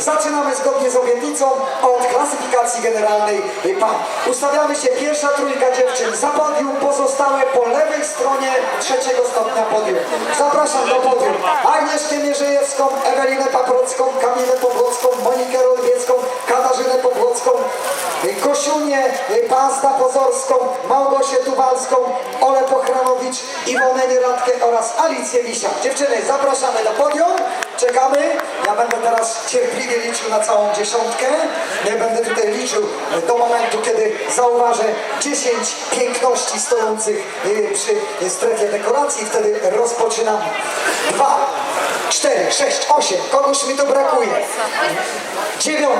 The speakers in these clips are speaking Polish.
Zaczynamy zgodnie z obietnicą od klasyfikacji generalnej pań. Ustawiamy się pierwsza trójka dziewczyn za podium, pozostałe po lewej stronie trzeciego stopnia podium. Zapraszam do podium Agnieszkę Mierzejewską, Ewelinę Paprocką, Kamilę Pobłocką, Monikę Rolbiecką, Katarzynę Pobłocką, Kosiunię Pazda Pozorską, Małgosię Tuwalską, Olę Pochranowicz, Iwonę Nieradkę oraz Alicję Misiak. Dziewczyny, zapraszamy do podium, czekamy. Ja będę teraz cierpliwie liczył na całą dziesiątkę. Ja będę tutaj liczył do momentu, kiedy zauważę 10 piękności stojących przy strefie dekoracji. Wtedy rozpoczynamy. 2, 4, 6, 8. Kogoś mi tu brakuje. 9.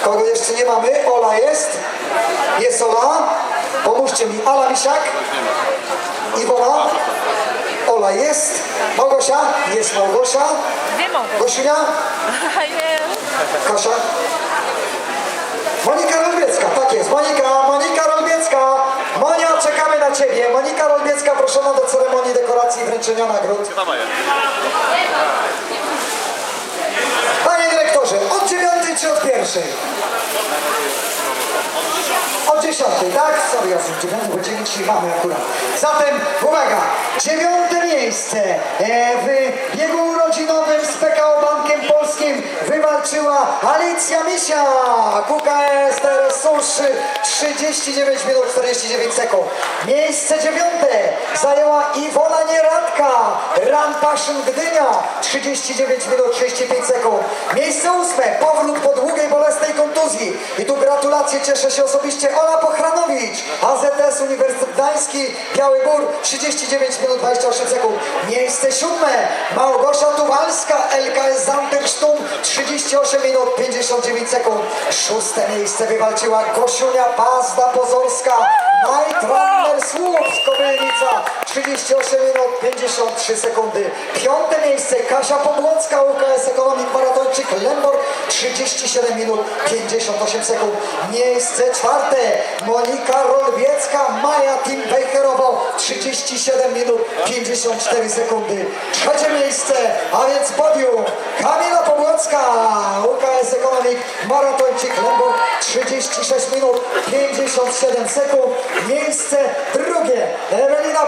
Kogo jeszcze nie mamy? Ola jest. Jest Ola. Pomóżcie mi. Ala Misiak. Iwona. Ola jest. Małgosia. Jest Małgosia. Gosiunia. Kasia. Monika Rolbiecka. Tak jest. Monika Rolbiecka. Monia, czekamy na Ciebie. Monika Rolbiecka proszona do ceremonii dekoracji i wręczenia nagród. Panie dyrektorze, od 9 czy od 1? Od 10, tak? Sorry, ja z 9, bo 9 mamy akurat. Zatem, uwaga, 9. miejsce w biegu urodzinowym z PKO Bankiem Polskim wywalczyła Alicja Misiak. UKS Suszy 39 minut 49 sekund. Miejsce 9. zajęła Iwona Nieradka. Run Passion Gdynia 39 minut 35 sekund. Miejsce 8. Powrót po długiej, bolesnej kontuzji. I tu gratulacje, cieszę się osobiście, Ola Pochranowicz. AZS Uniwersytet Gdański, Biały Gór 39 minut 28 sekund. Miejsce 7. Małgosia Tuwalska, LKS Zanterstum 38 minut 59 sekund. 6. miejsce wywalczyła Gosiunia Pazda Pozorska, Night Runner Słupsk Kobylnica 38 minut 53 sekundy. 5. miejsce Kasia Pobłocka, UKS Ekonomik Maratończyk Lemborg 37 minut 58 sekund. Miejsce 4. Monika Rolbiecka, Maja Timbecherowo 37 minut 54 sekundy. 3. miejsce, a więc podium Kamila Pobłocka, UKS Ekonomik Maratończyk Lemborg 36 minut 57 sekund. Miejsce 2. Ewelina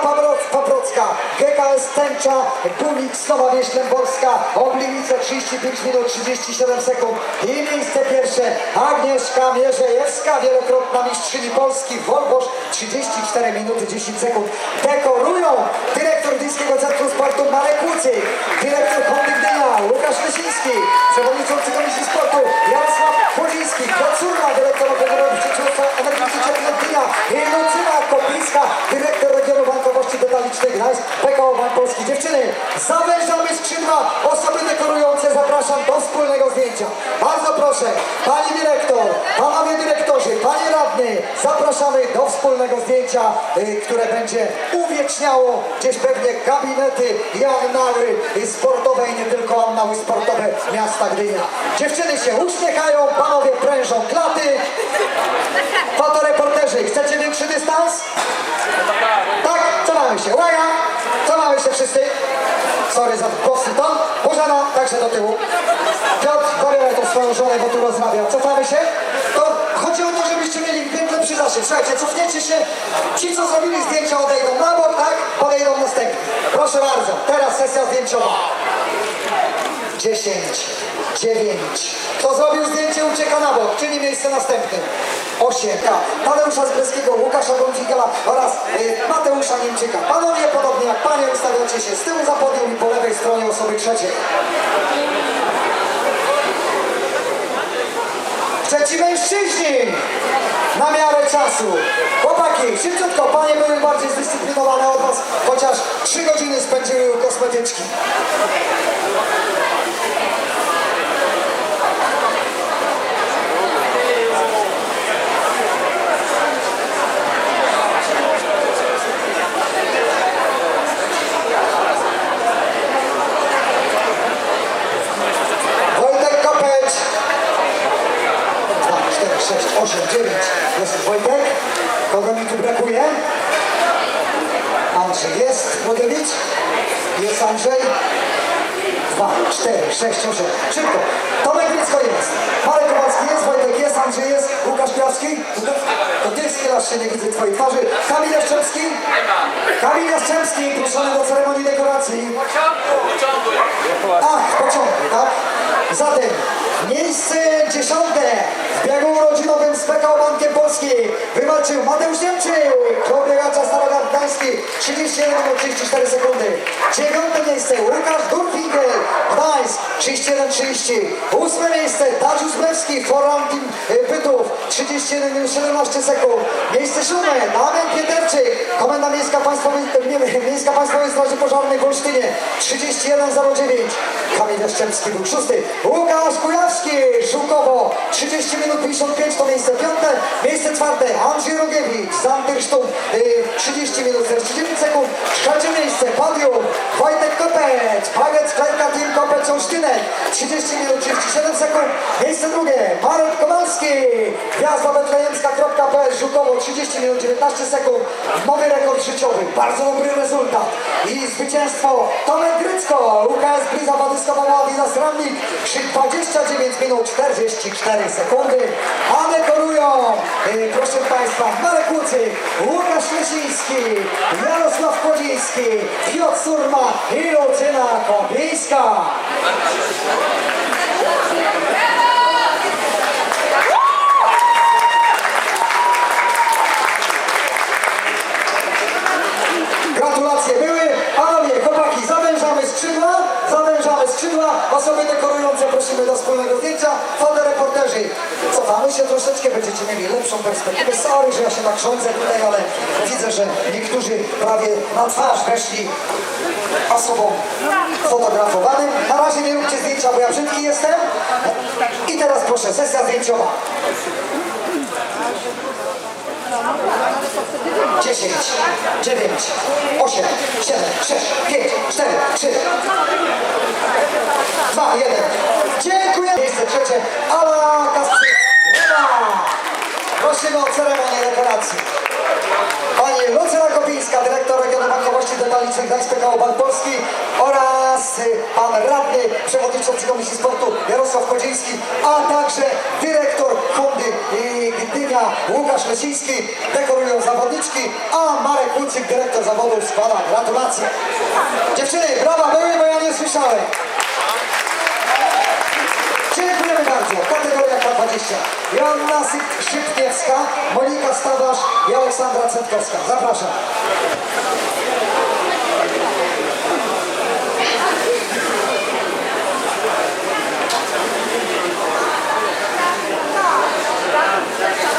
Paprocka, GKS Tęcza, Bunik, Nowa Wieś Lęborska, Obliwice 35 minut 37 sekund. I miejsce 1. Agnieszka Mierzejewska, wielokrotna mistrzyni Polski, Wolbosz 34 minuty 10 sekund. Dekorują dyrektor Gdyńskiego Centrum Sportu Marek Łucyk, dyrektor Hondy Gdynia Łukasz Lesiński, przewodniczący Komisji Sportu Jarosław Chłodziński, Kocurna, dyrektor Okręgowego Przedsiębiorstwa Energii Gdynia i Lucyna Kopińska, dyrektor regionu bankowości detalicznej Gdańsk, PKO Bank Polski. Dziewczyny, zawężamy skrzydła, osoby dekorujące, zapraszam do wspólnego zdjęcia. Bardzo proszę, pani dyrektor, panowie dyrektorzy, panie radny, zapraszamy do wspólnego zdjęcia, które będzie uwieczniało gdzieś pewnie gabinety i annały sportowe i nie tylko annały sportowe miasta Gdynia. Dziewczyny się uśmiechają, panowie prężą klaty. Fotoreporterzy, chcecie większy dystans? Tak? Co mamy się? Uwaga! Co mamy się wszyscy? Sorry za głosny ton. Bożena, także do tyłu. Piotr, zabieraj tą swoją żonę, bo tu rozmawia. Cofamy się? To chodzi o to, żebyście mieli lepszy zasięg. Słuchajcie, cofniecie się. Ci, co zrobili zdjęcia, odejdą na bok, tak? Podejdą następnie. Proszę bardzo. Teraz sesja zdjęciowa. 10, 9. Kto zrobił zdjęcie, ucieka na bok, czyli miejsce następne. 8. Tadeusza Zbreskiego, Łukasza Bądzigala oraz Mateusza Niemczyka. Panowie, podobnie jak panie, ustawiacie się z tyłu za podium i po lewej stronie osoby trzeciej. Trzeci mężczyźni! Na miarę czasu. Chłopaki, szybciutko, panie były bardziej zdyscyplinowane od was, chociaż 3 godziny spędziły u kosmetyczki. Wojtek Kopeć. 2, 4, 6, 8, 9. Jest Wojtek. Kogo mi tu brakuje? Andrzej jest. Wodewicz? Jest Andrzej. 2, 4, 6, 8. Szybko. Tomek Grycko jest. Zatem miejsce 10 w biegu urodzinowym z PKO Bankiem Polskim wywalczył Mateusz Niemczyk, klub biegacza Starogard Gdański, 31 minut 34 sekundy. 9. miejsce Łukasz Gurwinkel, Gdańsk, 31:30. 8. miejsce Dariusz Mlewski, Forum Team Bytów, 31 minut 17 sekund. Miejsce 7. Damian Pieterczyk, Komenda Miejska Państwowej Straży Pożarnej w Olsztynie, 31:09. Kamil Jaszczemski był 6. Łukasz Kujawski, Żukowo, 30 minut 55 to miejsce 5. Miejsce 4. Andrzej Rogiewicz, Zantersztum, 30 minut 49 sekund. 3. miejsce Padium, Wojtek Kopeć, Pagec Klejka Team Kopeć Olsztynek, 30 minut 37 sekund. Miejsce 2. Marek Kowalski, Gwiazda Betlejemska.pl, Żukowo, 30 minut 19 sekund. Nowy rekord życiowy, bardzo dobry rezultat. I zwycięstwo Tomek Grycko, UKS Bliza Wadyskowa Adidas Ramnik, 29 minut 44 sekundy. A dekorują, proszę Państwa, Marek Łucyk, Łukasz Lesiński, Jarosław Kłodziński, Piotr Surma i Lucyna Kopińska. Gratulacje były. Panowie, chłopaki, zawężamy skrzydła. Osoby dekorujące prosimy do wspólnego zdjęcia. Fotoreporterzy, cofamy się troszeczkę, będziecie mieli lepszą perspektywę. Sorry, że ja się tak rządzę tutaj, ale widzę, że niektórzy prawie na twarz weszli osobom fotografowanym. Na razie nie róbcie zdjęcia, bo ja brzydki jestem. I teraz proszę, sesja zdjęciowa. 10, 9, 8, 7, 6, 5, 4, 3, 2, 1. Dziękuję. Miejsce 3. Ala Kasprzyna. Prosimy o ceremonię dekoracji. Pani Lucyna Kopińska, dyrektor Regionu Bankowości Detalicznej Gdańsk PKO Bank Polski oraz pan radny, przewodniczący Komisji Sportu Jarosław Kodziński, a także dyrektor Hondy Gdynia Łukasz Lesiński dekorują zawodniczki, a Marek Łucyk, dyrektor zawodów, składa gratulacje. Dziewczyny, brawa były, bo ja nie słyszałem. Dziękujemy bardzo. Kategoria K20. Joanna Szybniewska, Monika Stawarz i Aleksandra Centkowska. Zapraszam.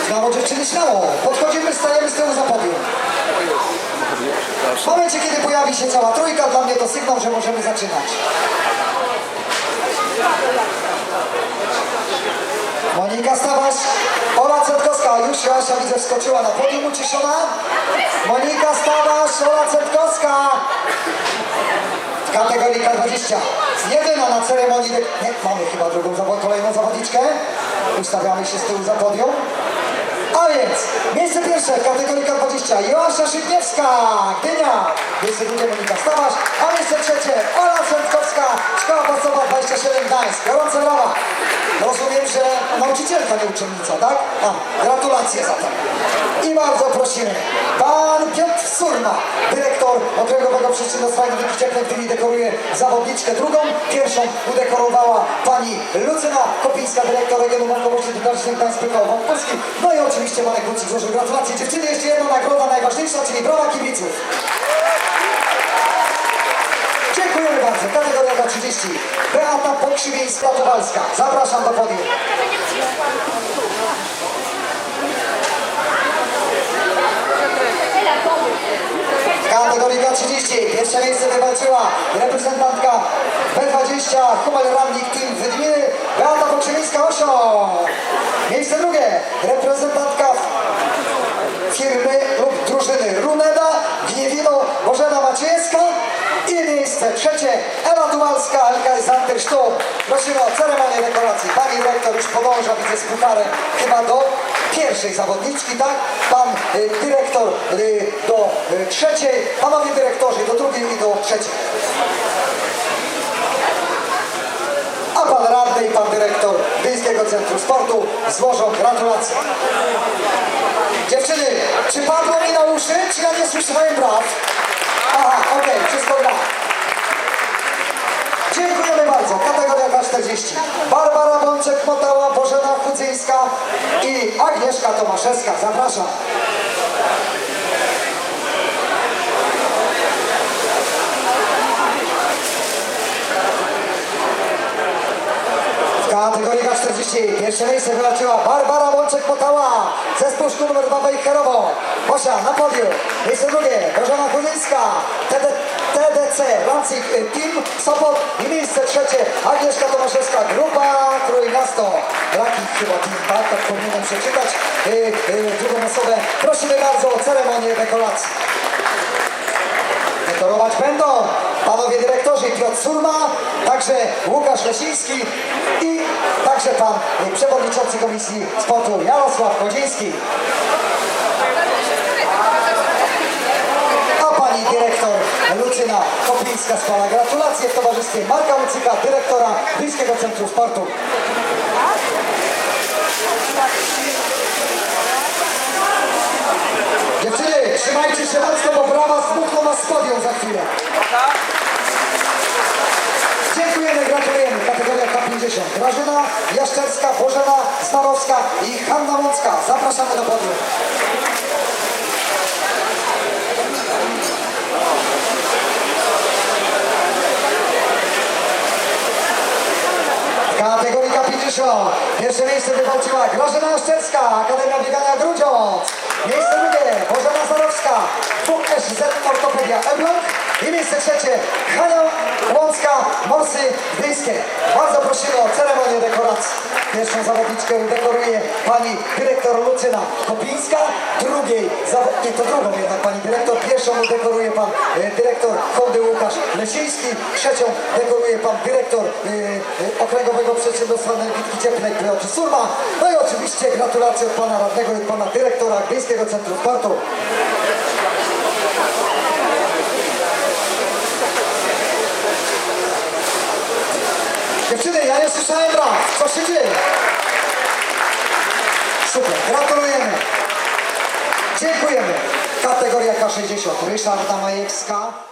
Śmiało dziewczyny, śmiało. Podchodzimy, stajemy z tyłu za podium. W momencie, kiedy pojawi się cała trójka, dla mnie to sygnał, że możemy zaczynać. Monika Stawarz, Ola Centkowska, już Joasia widzę wskoczyła na podium uciszona. Monika Stawarz, Ola Centkowska w kategorii K20. Jedyna na ceremonii, nie, mamy chyba kolejną zawodniczkę. Ustawiamy się z tyłu za podium. A więc miejsce pierwsze w kategorii K20 Joasza Szybniewska, Gdynia. Miejsce drugie Monika Stawarz, a miejsce trzecie Ola Centkowska, Szkoła Podstawowa 27 Gdańsk. Gorące brawa. Rozumiem, że nauczycielka, nie uczennica, tak? A, gratulacje zatem. I bardzo prosimy, pan Piotr Surma, dyrektor Okręgowego Przyczynostwa Gdyni Ciepłej, który dekoruje zawodniczkę drugą. Pierwszą udekorowała pani Lucyna Kopińska, dyrektor Regionu Bankowości Detalicznej Gdańsk PKO Bank Polski. No i oczywiście Marek Łucyk złożył gratulacje. Dziewczyny, jeszcze jedna nagroda najważniejsza, czyli brawa kibiców. Dziękujemy bardzo. Kategoria K30. Beata Pokrzywińska-Kowalska. Zapraszam do podium. W kategorii K30 pierwsze miejsce wywalczyła reprezentantka B20 Hummel Ramnik Team Wydminy Beata Pokrzywińska-Osio. Miejsce drugie reprezentantka firmy lub drużyny Runeda Gniewino Bożena Maciejewska. I miejsce trzecie Ewa Dumalska, LKS Zantersztum. Prosimy o ceremonię dekoracji. Pani dyrektor już podąża, widzę, z pucharem chyba do pierwszej zawodniczki, tak? Pan dyrektor do trzeciej, panowie dyrektorzy do drugiej i do trzeciej. A pan radny i pan dyrektor Gdyńskiego Centrum Sportu złożą gratulacje. Dziewczyny, czy padło mi na uszy, czy ja nie słyszałem braw? Aha, okej, wszystko gra. Dziękujemy bardzo. bardzo. Kategoria K40. Barbara Bączek-Motała, Bożena Chudzyńska i Agnieszka Tomaszewska. Zapraszam. W kategorii K40 pierwsze miejsce wywalczyła Barbara Bączek-Motała, zespół szkół nr 2 Wejherowo. Osia na podium. Miejsce drugie Bożena Chudzyńska, TDC Lancing Team Sopot i miejsce trzecie Agnieszka Tomaszewska, grupa Trójmiasto. Ranking chyba Team Park, tak powinienem przeczytać. Drugą osobę prosimy bardzo o ceremonię dekolacji. Dekorować będą panowie dyrektorzy Piotr Surma, także Łukasz Lesiński i także pan przewodniczący Komisji Sportu Jarosław Kodziński. A pani dyrektor Lucyna Kopińska składa gratulacje w towarzystwie Marka Łucyka, dyrektora Bliskiego Centrum Sportu. Dziewczyny, trzymajcie się mocno, bo brawa smutno na podium za chwilę. Dziękujemy, gratulujemy. Kategoria K50. Grażyna Jaszczerska, Bożena Snarowska i Hanna Łącka. Zapraszamy do podium. W kategorii K50 pierwsze miejsce wywalczyła Grażyna Jaszczerska, Akademia Biegania Grudziądz. Miejsce drugie Bożena Snarowska, WSZ Ortopedia Elbląg. I miejsce trzecie Hania Łącka, Morsy Gdyńskie. Bardzo prosimy o ceremonię dekoracji. Pierwszą zawodniczkę dekoruje pani dyrektor Lucyna Kopińska, drugą jednak pani dyrektor, pierwszą dekoruje pan dyrektor Hondy Łukasz Lesiński, trzecią dekoruje pan dyrektor Okręgowego Przedsiębiorstwa Energetyki Cieplnej Piotr Surma. No i oczywiście gratulacje od pana radnego i pana dyrektora Gdyńskiego Centrum Sportu. Dziewczyny, ja nie słyszałem braw. Co się dzieje? Super, gratulujemy. Dziękujemy. Kategoria K60. Ryszarda Majewska.